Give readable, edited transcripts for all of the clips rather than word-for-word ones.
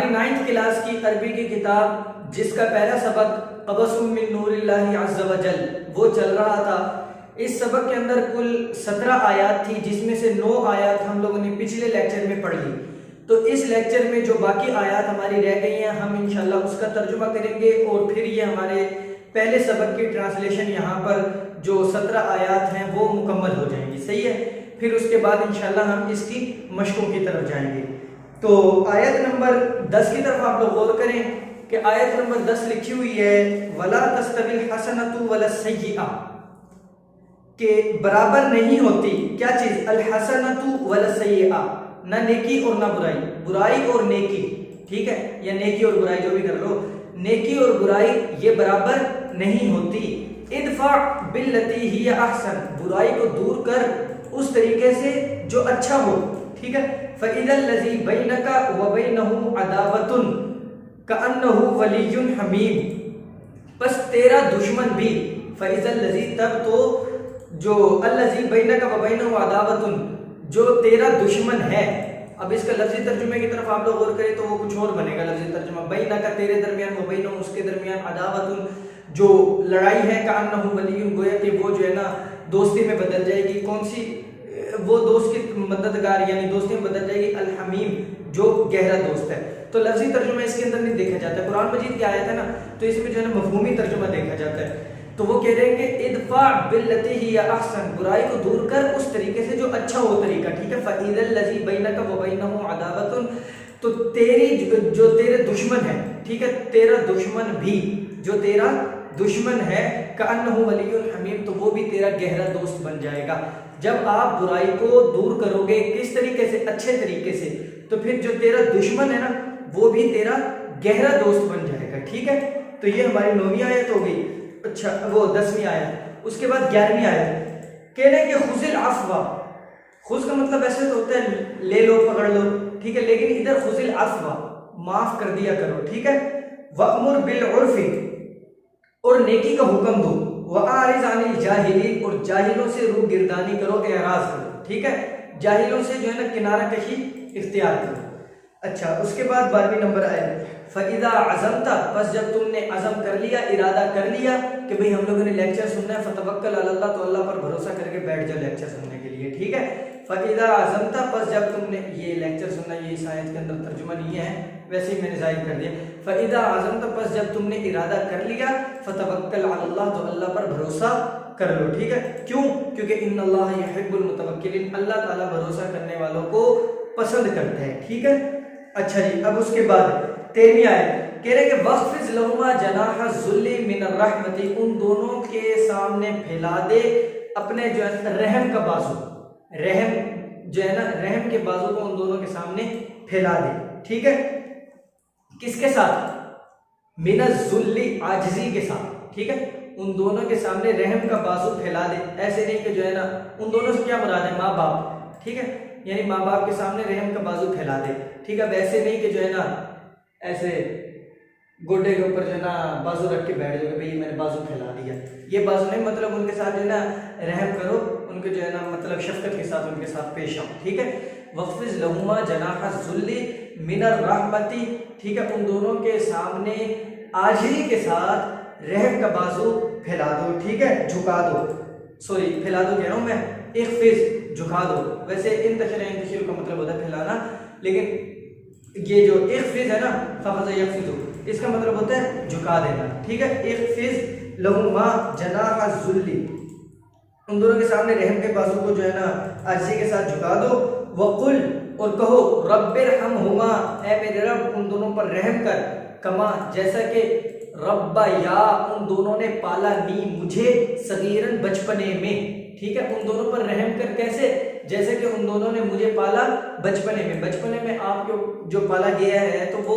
हमारी 9th class की अरबी की किताब जिसका पहला सबक क़बसुम मिन नूरिल्लाहि अज़्ज़ा व जल वो चल रहा था। इस सबक के अंदर कुल 17 आयत थी, जिसमें से 9 आयत हम लोगों ने पिछले लेक्चर में पढ़ ली। तो इस लेक्चर में जो बाकी आयत हमारी रह गई हैं हम इंशाल्लाह उसका तर्जुमा करेंगे और फिर ये हमारे पहले सबक की ट्रांसलेशन यहाँ पर जो 17 आयत हैं वो मुकम्मल हो जाएंगी। सही है, फिर उसके बाद इंशाल्लाह हम इसकी मशकों की तरफ जाएंगे। तो आयत नंबर 10 की तरफ आप लोग गौर करें कि आयत नंबर 10 लिखी हुई है वला तस्तविल हसनतु वला सय्यिआ, के बराबर नहीं होती क्या चीज, अल हसनतु वला सय्यिआ, ना नेकी और ना बुराई, बुराई और नेकी, ठीक है, या नेकी और बुराई जो भी कर लो, नेकी और बुराई ये बराबर नहीं होती। इदफा बिल्लती हिया अहसन, बुराई को दूर कर उस तरीके से जो अच्छा हो, ठीक है। फ़इज़ल लज़ी बैनका व बैनहु अदावतुन कअन्नहु वलियुन हमीम, बस तेरा दुश्मन भी, फ़इज़ल लज़ी तब तो जो अल्लज़ी बैनका व बैनहु अदावतुन जो तेरा दुश्मन है। अब इसका लफ्ज़ी तर्जुमे की तरफ आप लोग गौर करें तो वो कुछ और बनेगा लफ्ज़ी तर्जुमा, बैनका तेरे दरमियान, व बैनहु उसके दरमियान, अदावतुन जो लड़ाई है, कअन्नहु वलियुन गोया कि वो जो है ना दोस्ती में बदल जाएगी। कौन सी, वो दोस्त की मददगार यानी दोस्ती में बदल जाएगी, अल हमीम जो गहरा दोस्त है। तो लफ्ज़ी तर्जुमा इसके अंदर नहीं देखा जाता है, कुरान मजीद की आयत है ना तो इसमें जो है ना मफहूमी तर्जुमा देखा जाता है। तो वो कह रहे हैं कि इदफा बिल्लती हिया अहसन, बुराई को दूर कर उस तरीके से जो अच्छा हो तरीका, ठीक है। फ़इज़ल लज़ी बैनका व बैनहु अदावतुन, तो तेरी जो तेरे दुश्मन है, ठीक है, तेरा दुश्मन भी जो तेरा दुश्मन है, कअन्नहु वलियुन हमीम, तो वो भी तेरा गहरा दोस्त बन जाएगा। जब आप बुराई को दूर करोगे किस तरीके से, अच्छे तरीके से, तो फिर जो तेरा दुश्मन है ना वो भी तेरा गहरा दोस्त बन जाएगा, ठीक है। तो ये हमारी 9वीं आयत हो गई। अच्छा, वो 10वीं आयत, उसके बाद 11वीं आयत कह रहे हैं कि खुज़िल अफ़वा, खुज़ का मतलब ऐसे तो होता है ले लो, पकड़ लो, ठीक है, लेकिन इधर खुज़िल अफ़वा माफ कर दिया करो, ठीक है। वअमुर बिल उर्फ़ि, और नेकी का हुक्म दो, वआरिज़ अनिल जाहिलीन, और जाहिलों से रूह गिरदानी करो, एराज करो, ठीक है, जाहिलों से जो है ना किनारा कशी इख्तियार करो। अच्छा, उसके बाद 12वीं नंबर आयत, फ़इज़ा अज़मता, बस जब तुमने अज़म कर लिया, इरादा कर लिया कि भाई हम लोगों ने लेक्चर सुनना है, फ़तवक्कल अलल्लाह, तो अल्लाह पर भरोसा करके बैठ जाओ लेक्चर सुनने के लिए, ठीक है। फ़इज़ा अज़मता, बस जब तुमने ये लेक्चर सुनना, ये इस आयत के अंदर तर्जुमा नहीं है, वैसे ही मैंने ज़ाहिर कर दिया। फ़इज़ा अज़मता, बस जब तुमने इरादा कर लिया, फ़तवक्कल अलल्लाह, तो अल्लाह पर भरोसा कर लो, ठीक है। क्यों? क्योंकि इन्नल्लाह युहिब्बुल मुतवक्किलीन, अल्लाह ताला भरोसा करने वालों को पसंद करते हैं, ठीक है। अच्छा जी, अब उसके बाद 13वीं आयत कह रहे कि वक़्फ़िज़ लहुमा जनाह ज़ुल्ली मिनर रहमति, उन दोनों के सामने फैला दे अपने जो है रहम का बाजू, रहम जो है ना रहम के बाजू को उन दोनों के सामने फैला दे, ठीक है। किसके साथ? मिनर ज़ुल्ली, आजिज़ी के साथ, ठीक है, उन दोनों के सामने रहम का बाजू फैला दे। ऐसे नहीं कि जो है ना उन दोनों से क्या मुराद है, माँ बाप, ठीक है, यानी माँ बाप के सामने रहम का बाजू फैला दे, ठीक है। वैसे नहीं कि जो है ना ऐसे गोडे के ऊपर जो है ना बाजू रख के बैठ जाओगे, भाई मैंने बाजू फैला दिया, ये बाजू नहीं, मतलब उनके साथ जो है ना रहम करो, उनके जो है ना मतलब शफकत के साथ उनके साथ पेश आओ, ठीक है। वक़्फ़िज़ लहुमा जनाह ज़ुल्ली मिनर रहमति, ठीक है, उन दोनों के सामने आजिज़ी के साथ रहम का बाजू फैला दो, ठीक है, झुका दो, सॉरी फैला दो कह रहा हूँ मैं, इख्फ़िज़ झुका दो, वैसे इंतशिर का मतलब होता है फैलाना, लेकिन ये जो इख्फ़िज़ है ना, फ़ज़ा यख्फ़िज़ु, इसका मतलब होता है झुका देना, ठीक है। इख्फ़िज़ लहुमा जनाह ज़ुल्ली, उन दोनों के सामने रहम के बाजू को जो है ना आजिज़ी के साथ झुका दो। वक़ुल, और कहो रब्बिरहमहुमा, ऐ मेरे रब उन दोनों पर रहम कर, कमा जैसा कि रब्बा या उन दोनों ने पाला नी मुझे, सगीरन बचपने में, ठीक है, उन दोनों पर रहम कर, कैसे, जैसे कि उन दोनों ने मुझे पाला बचपने में। बचपने में आपको जो पाला गया है तो वो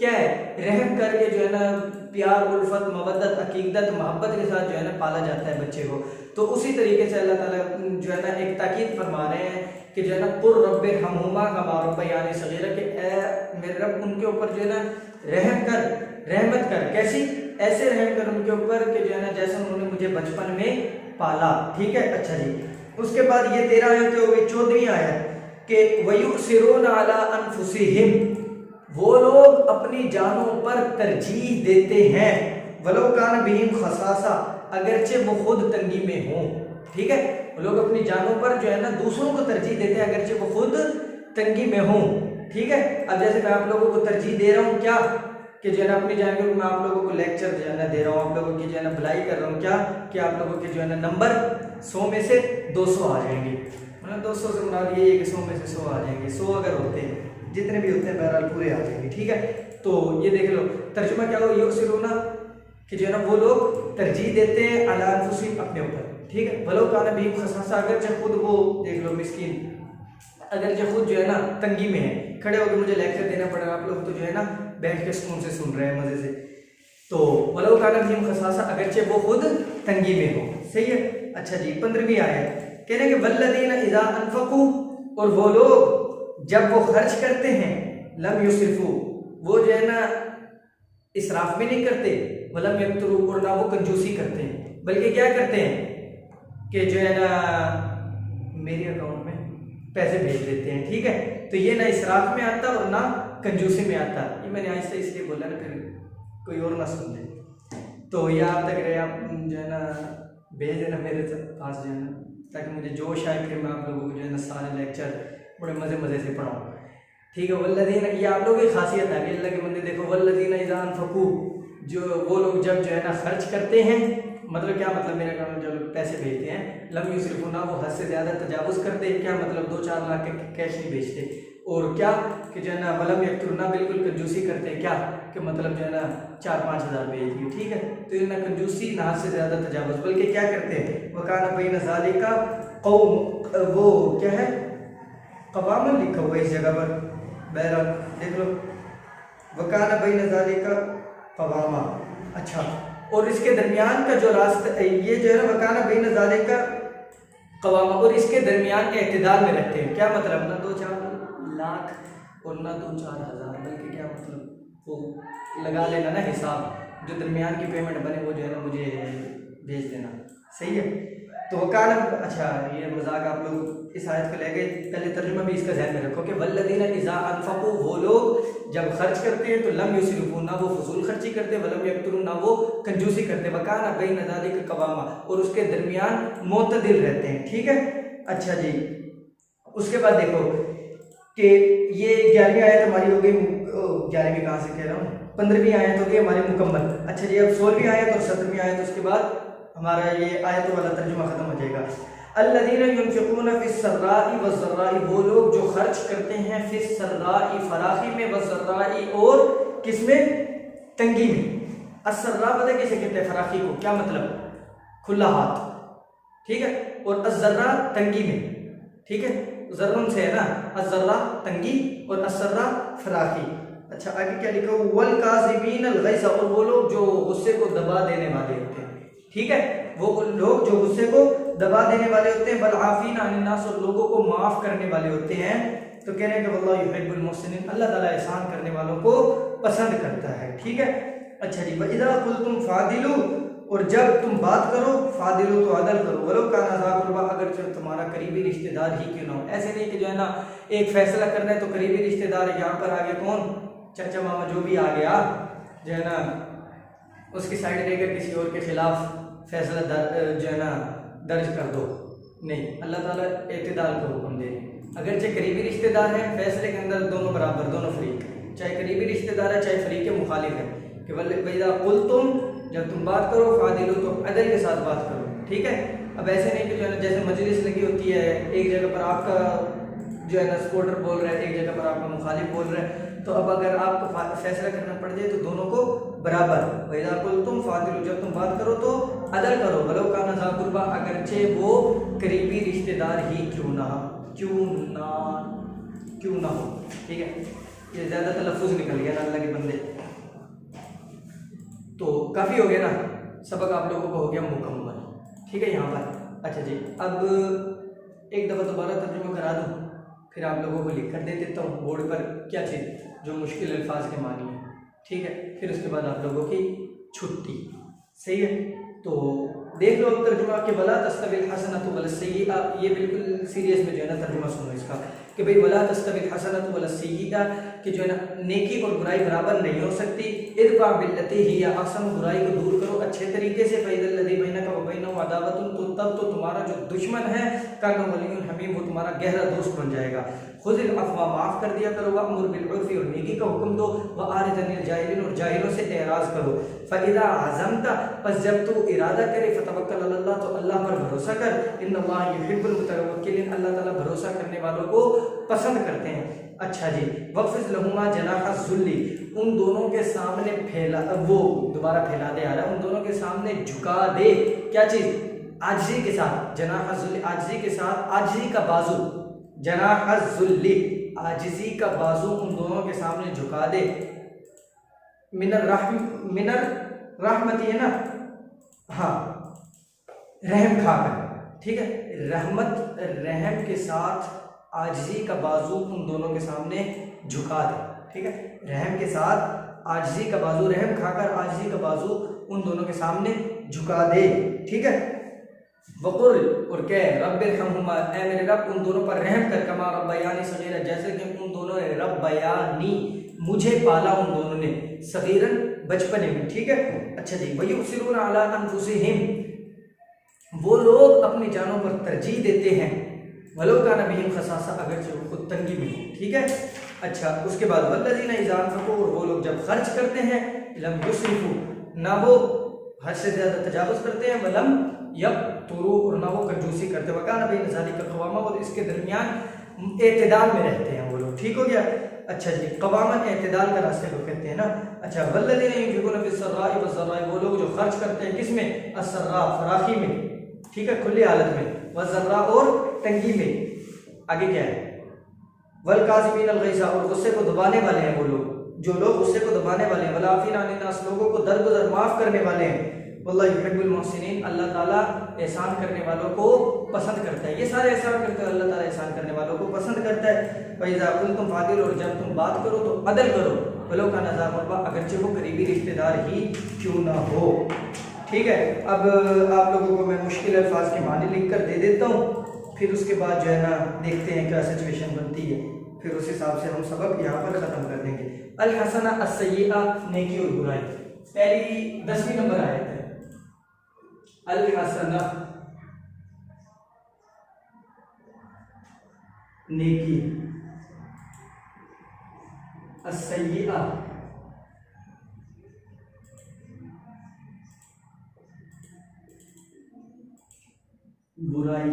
क्या है, रहम करके जो है ना प्यार, उल्फत, मवद्दत, अकीदत, मोहब्बत के साथ जो है ना पाला जाता है बच्चे को। तो उसी तरीके से अल्लाह ताला जो है ना एक ताकीद फरमा रहे हैं कि जो है ना कुर रब्बिरहमहुमा कमा रब्बयानी सगीरा, कि ए मेरे रब उनके ऊपर जो है ना रहम कर, रहमत कर, कैसी, ऐसे रहम कर उनके ऊपर कि जो है ना जैसे उन्होंने मुझे बचपन में पाला, ठीक है। अच्छा जी, उसके बाद ये 13 आयत हो गई। 14वीं आयत के वयुसिरून अला अनफुसिहिम, वो लोग अपनी जानों पर तरजीह देते हैं, वलो कान बिहिम खसासा, अगरचे वो खुद तंगी में हों। ठीक है, वो लोग अपनी जानों पर जो है ना दूसरों को तरजीह देते हैं अगरचे वो खुद तंगी में हों। ठीक है, अब जैसे मैं आप लोगों को तरजीह दे रहा हूँ क्या, कि जो है ना अपनी जानकारी में आप लोगों को लेक्चर जो है ना दे रहा हूँ, आप लोगों की जो है ना भलाई कर रहा हूँ क्या, कि आप लोगों के जो है ना नंबर 100 में से 200 आ जाएंगे, मतलब 200 से मुराद ये है कि 100 में से 100 आ जाएंगे, 100 अगर होते हैं, जितने भी होते हैं बहरहाल पूरे आ जाएंगे। ठीक है, तो ये देख लो तर्जुमा क्या हो, युसिरूना कि जो है ना वो लोग तरजीह देते हैं अला अनफुसिहिम अपने ऊपर। ठीक है, वलो कान बिहिम खसासा, अगर चाहे खुद वो देख लो मिस्कीन, अगर जो खुद जो है ना तंगी में है, खड़े होकर मुझे लेक्चर देना पड़ रहा है, आप लोग तो जो है ना बैठ के सुकून से सुन रहे हैं मजे से, तो वलो कान बिहिम खसासा, अगरचे वो खुद तंगी में हो। सही है। अच्छा जी, 15वीं आयत कह रहे हैं कि वल्लदीना इज़ा अनफकू, और वो लोग जब वो खर्च करते हैं, लम युसरिफू, वो जो है ना इसराफ भी नहीं करते, वलम यक्तरू, और ना वो कंजूसी करते हैं, बल्कि क्या करते हैं कि जो है ना मेरे अकाउंट में पैसे भेज देते हैं। ठीक है, तो ये ना इसराफ में आता और ना कंजूसी में आता। ये मैंने आहिस्ता इसलिए बोला ना, फिर कोई और ना सुन ले, तो ये आप तक रहे, आप जो है ना भेज देना मेरे पास जो है ना, ताकि मुझे जोश आए, फिर मैं आप लोगों को जो है ना सारे लेक्चर बड़े मज़े से पढ़ाऊँ। ठीक है, वल्लदीना, ये आप लोगों की खासियत है, अल्लाह के बंदे देखो, वल्लदीना इज़ा अनफकू, जो वो लोग जब जो है ना खर्च करते हैं, मतलब क्या मतलब, मेरे अकाउंट में जो लोग पैसे भेजते हैं, लम युसरिफू, ना वो हद से ज़्यादा तजावुज़ करते हैं, क्या मतलब 2-4 लाख के कैश नहीं भेजते, और क्या कि जो है ना वलम यक्तुरू, ना बिल्कुल कंजूसी करते हैं, क्या कि मतलब जो है ना 4-5 हज़ार भेज दिए। ठीक है, तो ये ना कंजूसी ना हद से ज़्यादा तजावुज़, बल्कि क्या करते हैं, वकाना बैन ज़ालिका कौम, वो क्या है कवामन लिखा हुआ इस जगह पर, बहरहाल देख लो, वकाना बैन ज़ालिका कवामा। अच्छा, और इसके दरमियान का जो रास्ता, ये जो है ना वकाना बैन ज़ालिका कवामा, और इसके दरमियान एतदाल में रखते हैं, क्या मतलब, ना 2-4 लाख और ना 2-4 हज़ार, बल्कि क्या मतलब वो लगा लेना ना हिसाब, जो दरमियान की पेमेंट बने वो जो है ना मुझे भेज देना। सही है, तो वकाना, अच्छा ये मजाक आप लोग इस आयत को ले गए, पहले तर्जुमा भी इसका ध्यान में रखो कि वल्लदीना इज़ा अनफकू, वो लोग जब खर्च करते हैं तो लम युसरिफू, ना वो फजूल खर्ची करते, वलम यक्तुरू, ना वो कंजूसी करते, वकाना बैन ज़ालिका कवामा, और उसके दरमियान मोतदिल रहते हैं। ठीक है, अच्छा जी, उसके बाद देखो कि ये 11वीं आयत हमारी हो गई, 11वीं कहाँ से कह रहा हूँ, 15वीं आयत हो गई हमारी मुकम्मल। अच्छा जी, अब 16वीं आयत और 17वीं आयत, उसके बाद हमारा ये आयत वाला तर्जुमा खत्म हो जाएगा। अल्लज़ीना युनफ़िक़ूना फ़िस्सर्राई वज़्ज़र्राई, वो लोग जो खर्च करते हैं फ़िस्सर्राई, फराखी में, वज़्ज़र्राई, और किसमें, तंगी में। अस्सर्रा पता किसे कहते हैं, फराखी को, क्या मतलब, खुला हाथ। ठीक है, और अज़्ज़र्रा तंगी में। ठीक है, ज़र्रुन से है ना, अज़्ज़र्रा तंगी और अस्सर्रा फराखी। अच्छा, आगे क्या लिखा, वल काज़िमीनल गैज़, और वो लोग जो गुस्से को दबा देने वाले होते हैं। ठीक है, वो लोग जो गुस्से को दबा देने वाले होते हैं, बल आफीना अनिन नास, और लोगों को माफ करने वाले होते हैं। तो कह रहे हैं कि वल्लाहु युहिब्बुल मुहसिनीन, अल्लाह ताला एहसान करने वालों को पसंद करता है। ठीक है, अच्छा जी, इज़ा कुल्तुम फादिलू, और जब तुम बात करो, फादिलू तो अदल करो, वलो काना ज़ा कुर्बा, अगर जो तुम्हारा करीबी रिश्तेदार ही क्यों ना हो। ऐसे नहीं कि जो है ना एक फैसला करना है तो करीबी रिश्तेदार यहाँ पर आगे कौन, चाचा मामा जो भी आ गया, जो है ना उसकी साइड लेकर किसी और के खिलाफ फैसला जो है ना दर्ज कर दो, नहीं, अल्लाह ताला एतदाल को हुक्म दे। अगर चाहे करीबी रिश्तेदार हैं, फैसले के अंदर दोनों बराबर, दोनों फरीक, चाहे करीबी रिश्तेदार है चाहे फरीक मुखालिफ है, कि वइज़ा कुल्तुम, जब तुम बात करो, फादिलू, तो अदल के साथ बात करो। ठीक है, अब ऐसे नहीं कि जो है ना जैसे मजलिस लगी होती है, एक जगह पर आपका जो है ना सपोर्टर बोल रहा है, एक जगह पर आपका मुखालिफ बोल रहा है, तो अब अगर आपको फैसला करना पड़ जाए तो दोनों को बराबर, वइज़ा कुल्तुम फादिलू, जब तुम बात करो तो अदल करो, वलो काना ज़ा कुर्बा, अगरचे वो करीबी रिश्तेदार ही क्यों ना हो। ठीक है, ये ज़्यादा तलफ़ुज़ निकल गया ना अल्लाह के बंदे, तो काफ़ी हो गया ना, सबक आप लोगों को हो गया मुकम्मल। ठीक है, यहाँ पर अच्छा जी, अब एक दफ़ा दोबारा तर्जुमा करा दूँ, फिर आप लोगों को लिख कर दे देता हूँ बोर्ड पर क्या चीज़, जो मुश्किल अल्फाज के मानी है। ठीक है, फिर उसके बाद आप लोगों की छुट्टी। सही है, तो देख लो तर्जुमा के, वला तस्तविल हसनतु वल सय्यिआ, ये बिल्कुल सीरियस में जो है ना तर्जुमा सुनो इसका, कि भाई वला तस्तविल हसनतु वला सय्यिआ, कि जो है ना नेकी और बुराई बराबर नहीं हो सकती। इदफा बिल्लती हिय अहसन, बुराई को दूर करो अच्छे तरीके से। फ़इज़ल लज़ी बैनका व बैनहु अदावतुन, तो तब तो तुम्हारा जो दुश्मन है कान्नहु वलियुन हमीम, वो तुम्हारा गहरा दोस्त बन जाएगा। खुज़िल अफ़वा, माफ़ कर दिया करो। वअमुर बिल उर्फ़ि, और नेकी का हुक्म दो। व आरिज़ अनिल जाहिलीन, और जाहिलों से एराज़ करो। फ़इज़ा अज़मता, बस जब तू इरादा करे, फ़तवक्कल अलल्लाह, तो अल्लाह पर भरोसा कर। इन्नल्लाह युहिब्बुल मुतवक्किलीन, अल्लाह ताला भरोसा करने वालों को पसंद करते हैं। अच्छा जी, वक़्फ़िज़ लहुमा जनाह ज़ुल्ली, उन दोनों के सामने फैला, वो दोबारा फैला दे आ रहा है, उन दोनों के सामने झुका दे क्या चीज़, आजिज़ी के साथ। जनाह ज़ुल्ली, आजिज़ी के साथ, आजिज़ी का बाजू, जनाह ज़ुल्ली, आजिज़ी का बाजू उन दोनों के सामने झुका दे। मिनर रहमती है ना, हाँ, रहम खाकर, ठीक है, रहमत रहम के साथ आजिज़ी का बाजू उन दोनों के सामने झुका दे, ठीक है, रहम के साथ आजिज़ी का बाजू, रहम खाकर आजिज़ी का बाजू उन दोनों के सामने झुका दे, ठीक है। वक़ुल, और कह रब्बिरहम्हुमा, ऐ मेरे रब उन दोनों पर रहम कर, कमा रब्बयानी सगीरा, जैसे कि उन दोनों ने रब्बयानी, मुझे पाला उन दोनों ने, सगीरन, बचपने में, ठीक है। अच्छा जी, वयुसिरूना अला अनफुसिहिम, वो लोग अपनी जानों पर तरजीह देते हैं। वलो काना बिहिम खसासा, अगरचे वो खुद तंगी में हो, ठीक है। अच्छा, उसके बाद वल्लज़ीना इज़ा अनफ़क़ू, और वो लोग जब खर्च करते हैं, लम युस्रिफ़ू, ना वो हद से ज़्यादा तजावुज़ करते हैं, वलम यक़्तुरू, और ना वो कंजूसी करते, वकाना बैन ज़ालिका क़वामा, और इसके दरमियान एतदाल में रहते हैं वो लोग, ठीक हो गया। अच्छा जी, क़वामन एतदाल का रास्ते को कहते हैं ना। अच्छा, वल्लज़ीना युनफ़िक़ूना फ़िस्सर्राइ वज़्ज़र्राइ, वो लोग जो खर्च करते हैं किसमें, अस्सर्रा, फराखी में, ठीक है, खुली हालत में, वज़्ज़र्रा, और तंगी में। आगे क्या है, वल काज़िमीनल गैज़, और गुस्से को दबाने वाले हैं वो लोग, जो लोग गुस्से को दबाने वाले हैं। वल आफ़ीना अनिन नास, लोगों को दरगुजर माफ़ करने वाले हैं। वल्लाहु युहिब्बुल मुहसिनीन, अल्लाह ताला एहसान करने वालों को पसंद करता है। ये सारे एहसान करते हैं, अल्लाह ताला एहसान करने वालों को पसंद करता है। वइज़ा कुंतुम फ़ादिल, और जब तुम बात करो तो अदल करो। वलो काना ज़ा क़ुरबा, अगरचे वो करीबी रिश्तेदार ही क्यों ना हो, ठीक है। अब आप लोगों को मैं मुश्किल अल्फाज के मानी लिख कर दे देता हूँ, फिर उसके बाद जो है ना देखते हैं क्या सिचुएशन बनती है, फिर उस हिसाब से हम सबक यहाँ पर ख़त्म कर देंगे। अल हसना अस्सय्यिआ, नेकी और बुराई, पहली 10वीं नंबर आयत है। अल हसना, नेकी, अस्सय्यिआ, बुराई,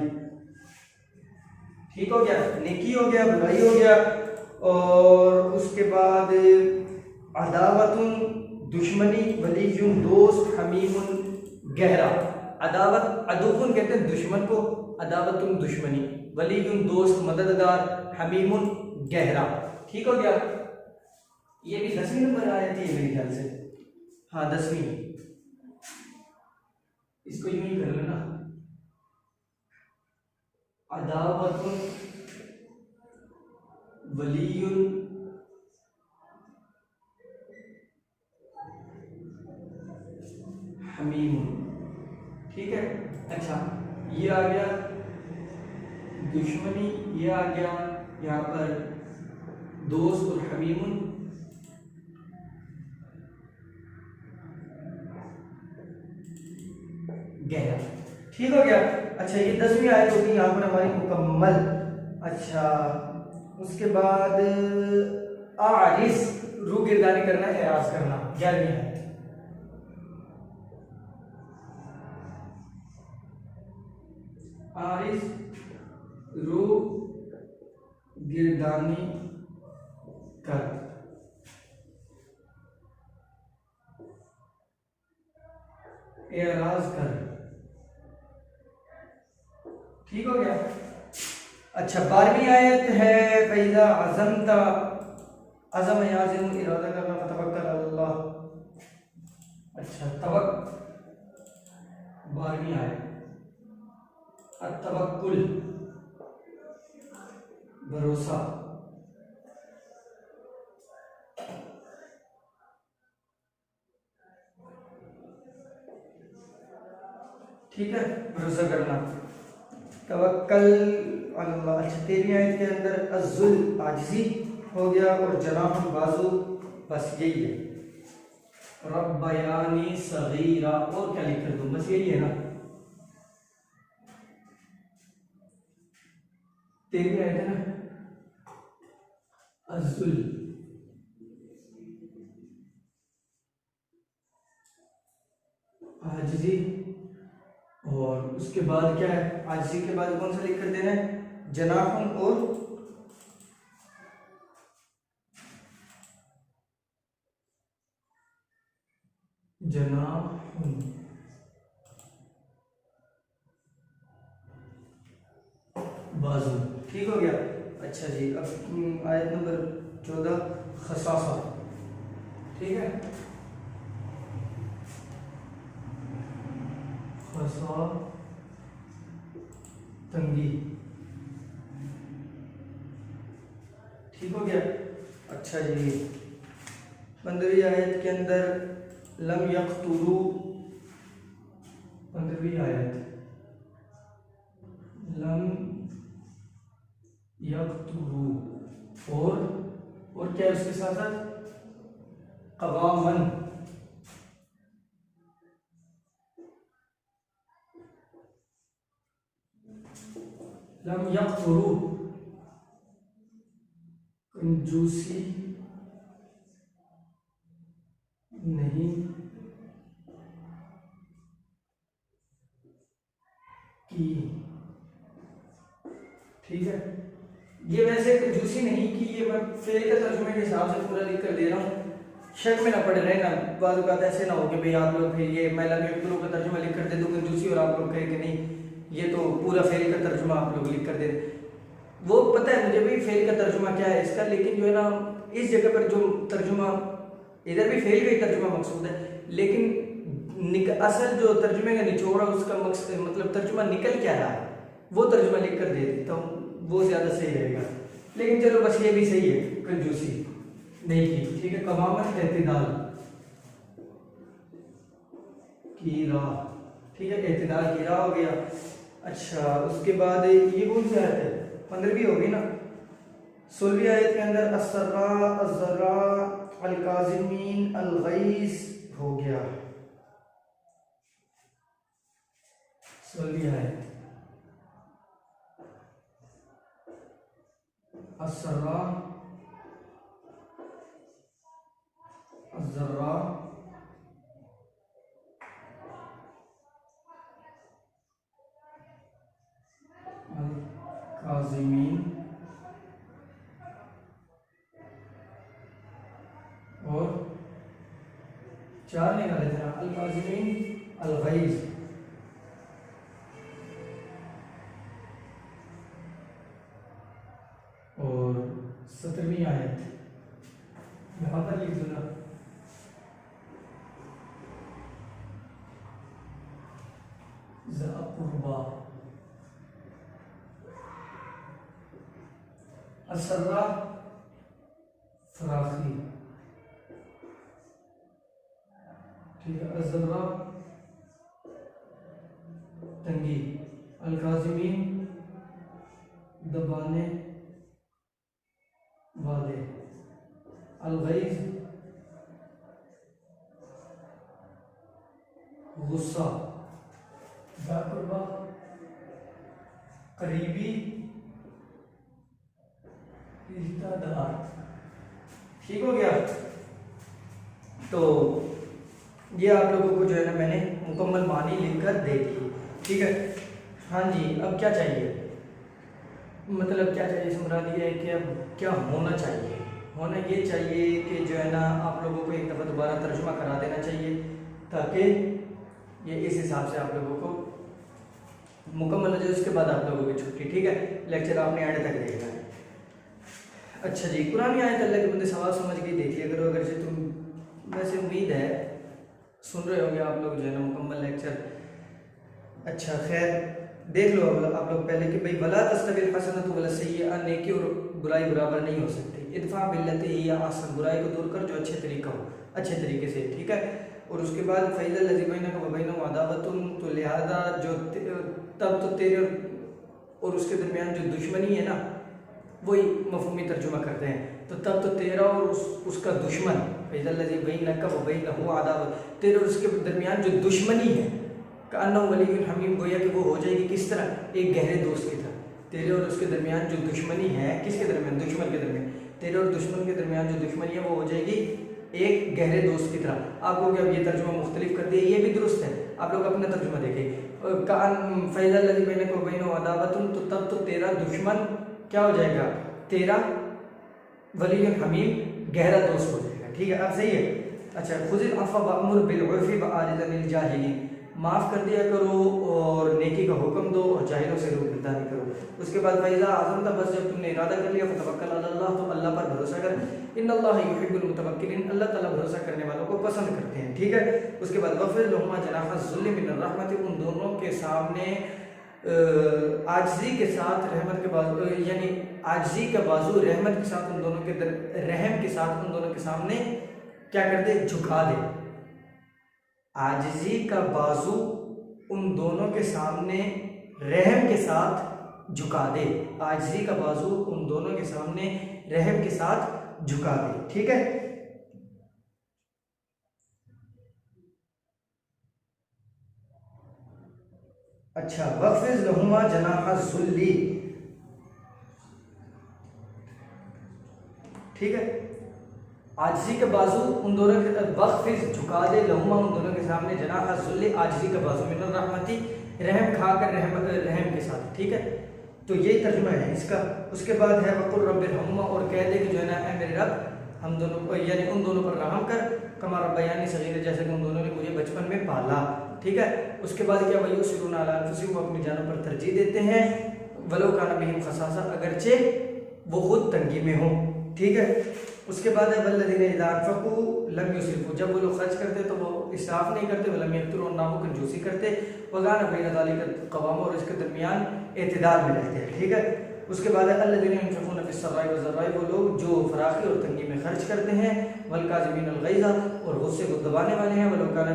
ठीक हो गया, नेकी हो गया, बुराई हो गया। और उसके बाद अदावतुन, दुश्मनी, वलीयुन, दोस्त, हमीमुन, गहरा। अदावत, अदुवन कहते हैं दुश्मन को, अदावतुन दुश्मनी, वलीयुन दोस्त, मददगार, हमीमुन गहरा, ठीक हो गया। ये भी 10वीं नंबर आयत है मेरे ख्याल से, हाँ 10वीं, इसको यूं ही कर लेना, अदावतुन, वलीयुन, हमीमुन, ठीक है। अच्छा, ये आ गया दुश्मनी, ये आ गया यहाँ पर दोस्त, और हमीमुन गहरा, ठीक हो गया। अच्छा, ये 10वीं आयत होगी यहाँ पर हमारी मुकम्मल। अच्छा, उसके बाद आरिस, रू गिरदारी करना, एराज करना, 11वीं आयत। आरिस, रू गिरदानी कर, एराज कर, ठीक हो गया। अच्छा, 12वीं आयत है फैज़ा अज़मता, अज़म याज़िम, इरादा करना, फतवक्कल अल्लाह। अच्छा, 12वीं आयत, अत्तवक्कुल, भरोसा, ठीक है, भरोसा करना। तवक्कल अल्लाह। अच्छा 13वीं आयत के अंदर अज़्ज़ुल आजिज़ी हो गया और जनाह बाजू, बस यही है। रब्बयानी सगीरा, और क्या लिख कर दूँ, बस यही है ना। 13वीं आयत है ना, अज़्ज़ुल आजिज़ी, और उसके बाद क्या है, आजिज़ी के बाद कौन सा लिख कर देना है, जनाहुन और जनाहुन, बाजू, ठीक हो गया। अच्छा जी, अब आयत नंबर 14 खसासा, ठीक है, खसा तंगी, ठीक हो गया। अच्छा जी, 15वीं आयत के अंदर लम यक़्तुलू, 15वीं आयत लम यक़्तुलू, और क्या है उसके साथ साथ, क़वामन, लम यक़्तुलू कंजूसी नहीं की, ठीक है। ये वैसे कंजूसी नहीं की, ये मैं फेल के तर्जुमे के हिसाब से पूरा लिख कर दे रहा हूँ, शक में ना पड़ रहे ना, बाद बात ऐसे ना हो कि भाई आप लोग फिर ये मैं लम यक़्तुलू का तर्जुमा लिख कर दे दूँ कंजूसी और आप लोग कहें कि नहीं ये तो पूरा फेल का तर्जुमा आप लोग लिख कर दे। वो पता है मुझे भी फेल का तर्जुमा क्या है इसका, लेकिन जो है ना इस जगह पर जो तर्जुमा, इधर भी फेल का ही तर्जुमा मकसूद है, लेकिन असल जो तर्जुमे का निचोड़ है उसका मकसद मतलब तर्जुमा निकल क्या रहा है वो तर्जुमा लिख कर दे देता हूँ, वो ज़्यादा सही रहेगा। लेकिन चलो बस ये भी सही है, कंजूसी नहीं की, ठीक है। कवामत एतदाल की राह, ठीक है, एतदाल की राह हो गया। अच्छा उसके बाद ये कौन सी आयत है, 15वीं होगी ना। 16वीं आयत के अंदर अस्सर्रा अज़्ज़र्रा अल-काज़िमीन अल-गैज़ हो गया। 16वीं आयत अस्सर्रा अज़्ज़र्रा अल-काज़िमीन और 4 निकाले थे ना, अल-काज़िमीन अल-गैज़, और 17वीं आयत यहाँ पर लिख दो ना, ज़अक़ुरबा, असर्रा फराखी, ठीक है, अज़र्रा तंगी, अल-काज़िमीन दबाने वाले, अल-गैज़ गुस्सा, ज़अक़ुरबा करीबी रिश्तेदार, ठीक हो गया। तो ये आप लोगों को जो है ना मैंने मुकम्मल मानी लिखकर दे दी, ठीक है। हाँ जी, अब क्या चाहिए, मतलब क्या चाहिए इस मुराद ये है कि अब क्या होना चाहिए, होना ये चाहिए कि जो है ना आप लोगों को एक दफ़ा दोबारा तर्जुमा करा देना चाहिए, ताकि ये इस हिसाब से आप लोगों को मुकम्मल हो जाए। उसके बाद आप लोगों की छुट्टी, ठीक है, लेक्चर आपने एंड तक देखना है। अच्छा जी, कुरानी आयत अल्लाह के बंदे सवाल समझ के देखिए करो, अगर से तुम, वैसे उम्मीद है सुन रहे होंगे आप लोग जो है ना मुकम्मल लेक्चर। अच्छा खैर देख लो अब आप लोग पहले कि भाई वला तस्तविल हसनतु वला सय्यअ, नेकी और बुराई बराबर नहीं हो सकती। इदफा बिल्लती हिय अहसन, बुराई को दूर कर जो अच्छे तरीका हो, अच्छे तरीके से, ठीक है। और उसके बाद फैज़ल लज़ी बैनका व बैनहु अदावतुन, तो लिहाजा जो तब तो तेरे और और उसके दरमियान जो दुश्मनी है ना, वही मफहूमी तर्जुमा करते हैं। तो तब तो तेरा और उसका दुश्मन, फैज़ल्लज़ी बैनका व बैनहु अदावत, तेरे और उसके दरमियान जो दुश्मनी है, कअन्नहु वलिय्युन हमीम, गोया कि वो हो जाएगी किस तरह, एक गहरे दोस्त की तरह। तेरे और उसके दरमियान जो दुश्मनी है, किसके दरमियान, दुश्मन के दरमियान, तेरे और दुश्मन के दरमियान जो दुश्मनी है वो हो जाएगी एक गहरे दोस्त की तरह। आप लोग अब ये तर्जुमा मुख्तलिफ कर दिए, ये भी दुरुस्त है, आप लोग अपना तर्जुमा देखें। कान फैज़ल्लज़ी बैनका व बैनहु अदावतुन, तो तब तो तेरा दुश्मन क्या हो जाएगा, तेरा वलियुन हमीम, गहरा दोस्त हो जाएगा। ठीक है, अब सही है। अच्छा, खुज़िल अफ़्व वअमुर बिल उर्फ़ि वअरिज़ अनिल जाहिलीन, माफ़ कर दिया करो और नेकी का हुक्म दो और जाहिलों से रूबदारी करो। उसके बाद फ़ैज़ा आज़मता, बस जब तुमने इरादा कर लिया, फ़तवक्कल अलल्लाह, तो अल्लाह पर भरोसा कर। इन्नल्लाह युहिब्बुल मुतवक्किलीन, अल्लाह ताला भरोसा करने वालों को पसंद करते हैं। ठीक है, उसके बाद वफ़िर लहुमा जनाह ज़ुल्लि मिनर रहमति, उन दोनों के सामने आजिज़ी के साथ रहमत के बाजू, यानी आजिज़ी का बाजू रहमत के साथ उन दोनों के रहम के साथ उन दोनों के सामने क्या कर दे, झुका दे। आजिज़ी का बाजू उन दोनों के सामने रहम के साथ झुका दे, आजिज़ी का बाजू उन दोनों के सामने रहम के साथ झुका दे। ठीक है, अच्छा, वक़्फ़िज़ लहुमा जनाह ज़ुल्ली, ठीक है, आजिज़ी का बाजू उन दोनों के, वक़्फ़िज़ झुका दे, लहुमा उन दोनों के सामने, जनाह ज़ुल्ली आजिज़ी का बाजू, मिनर रहमती रहम खाकर रहम के साथ। ठीक है, तो ये तर्जुमा है इसका। उसके बाद है वक़ुल रब्बिरहम्हुमा, और कह दे कि जो है ना, ऐ मेरे रब, हम दोनों को, यानी उन दोनों पर रहम कर, कमा रब्बयानी सगीरा, जैसे कि उन दोनों ने मुझे बचपन में पाला। ठीक है, उसके बाद क्या, वयुसिरूना अला अनफुसिहिम, वो अपनी जानों पर तरजीह देते हैं, वलो काना बिहिम खसासा, अगरचे वो खुद तंगी में हो। ठीक है, उसके बाद है वल्लज़ीना इज़ा अनफ़क़ू लम युस्रिफ़ू, जब वो लोग खर्च करते तो वो इसराफ नहीं करते, वलम यक़्तुरू, ना वो कंजूसी करते, वकाना बैन ज़ालिका क़वामा, और इसके दरमियान एतदाल में रहते हैं। ठीक है, उसके बाद है अल्लज़ीना युनफ़िक़ूना फ़िस्सर्रा'i वज़्ज़र्रा'i, वो लोग जो फराखी और तंगी में खर्च करते हैं, वलकाज़िमीनल ग़ैज़, और गुस्से को दबाने वाले हैं, वलो काना,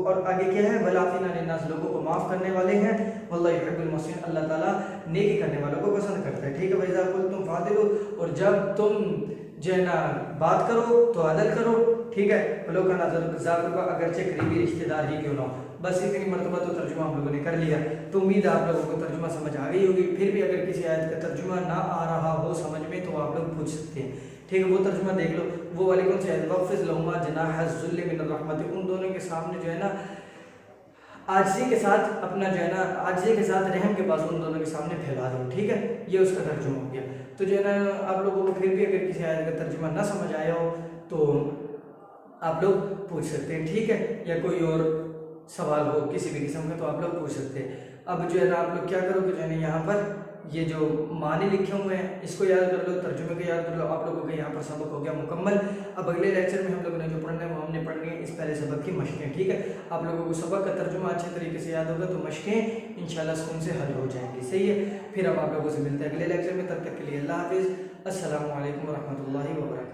और आगे क्या है, वलआफ़ीना लिन्नास, लोगों को माफ़ करने वाले हैं, वल्लाहु युहिब्बुल मुहसिनीन, अल्लाह ताला नेकी करने वालों को पसंद करता है। ठीक है, वइज़ा क़ुल्तुम फ़अदिलू, और जब तुम जो है ना बात करो तो अदल करो। ठीक है, वलो काना ज़ा क़ुरबा, अगरचे करीबी रिश्तेदार ही क्यों ना हो। बस इतनी मरतबा तो तर्जुमा हम लोगों ने कर लिया, तो उम्मीद है आप लोगों को तर्जुमा समझ आ गई होगी। फिर भी अगर किसी आयत का तर्जुमा ना आ रहा हो समझ में, तो आप लोग पूछ सकते हैं। ठीक है, वो तर्जुमा देख लो, वो वाली कौन सी आयत, वक़्फ़िज़ लहुमा जनाह ज़ुल्लि मिनर रहमति, उन दोनों के सामने जो है ना आजिज़ी के साथ अपना जो है ना, आजिज़ी के साथ रहम के बाजू उन दोनों के सामने फैला दो। ठीक है, ये उसका तर्जुमा हो गया। तो जो है ना, आप लोगों को फिर भी अगर किसी आयत का तर्जुमा ना समझ आया हो तो आप लोग पूछ सकते हैं। ठीक है, या कोई और सवाल हो किसी भी किस्म का तो आप लोग पूछ सकते हैं। अब जो है ना, आप लोग क्या करोगे, जो है ना, यहाँ पर ये जो माने लिखे हुए हैं इसको याद कर लो, तर्जुमे को याद कर लो, आप लोगों का यहाँ पर सबक हो गया मुकम्मल। अब अगले लेक्चर में हम लोगों ने जो पढ़ना है वो हमने पढ़नी है इस पहले सबक की मशकें। ठीक है, आप लोगों को सबक का तर्जुमा अच्छे तरीके से याद होगा तो मशकें इंशाल्लाह सुकून से हल हो जाएंगी। सही है, फिर अब आप लोगों से मिलते हैं अगले लेक्चर में, तब तक के लिए अल्लाह हाफिज़, अस्सलामु अलैकुम व रहमतुल्लाहि व बरकातहू।